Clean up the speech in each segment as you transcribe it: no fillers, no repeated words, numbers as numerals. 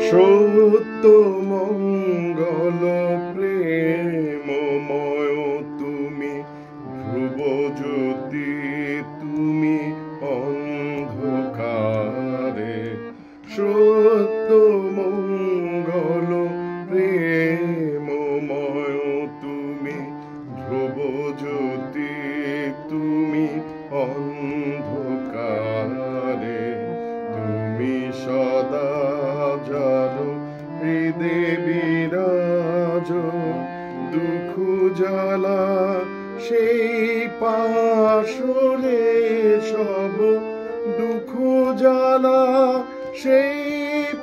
সত্য মঙ্গল প্রেমময় তুমি, ধ্রুবজ্যোতি তুমি অন্ধকারে। সত্য মঙ্গল প্রেমময় তুমি, ধ্রুবজ্যোতি তুমি অন্ধকারে। তুমি সদা জানো হৃদে বিরাজ, দুঃখ জ্বালা সেই পাশরে সব, দুঃখ জ্বালা সেই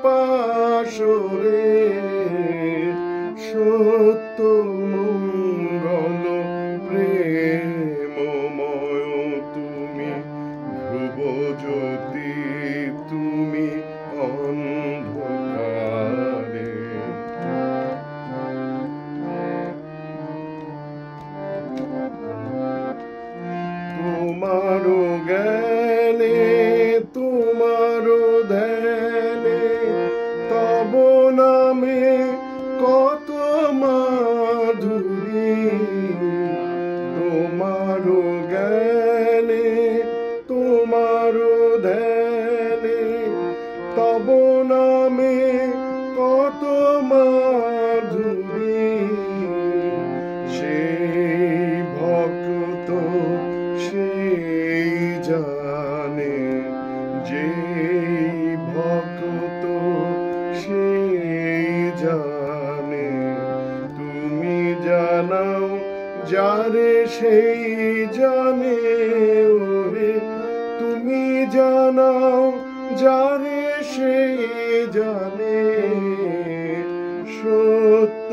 পাশরে। সত্য মঙ্গল প্রেমময় তুমি, ধ্রুবজ্যোতি তুমি অন্ধকারে। তোমারও জ্ঞানে তোমারও ধ্যানে, তব নামে কত মাধুরী। তোমারও জ্ঞানে তোমারও ধ্যানে, তব নামে কত মাধুরী। সেই ভক্ত সেই জানে, যেই ভক্ত সেই জানে। তুমি জানাও যারে সেই জানে, ওরে তুমি জানাও যারে সেই জানে। সত্য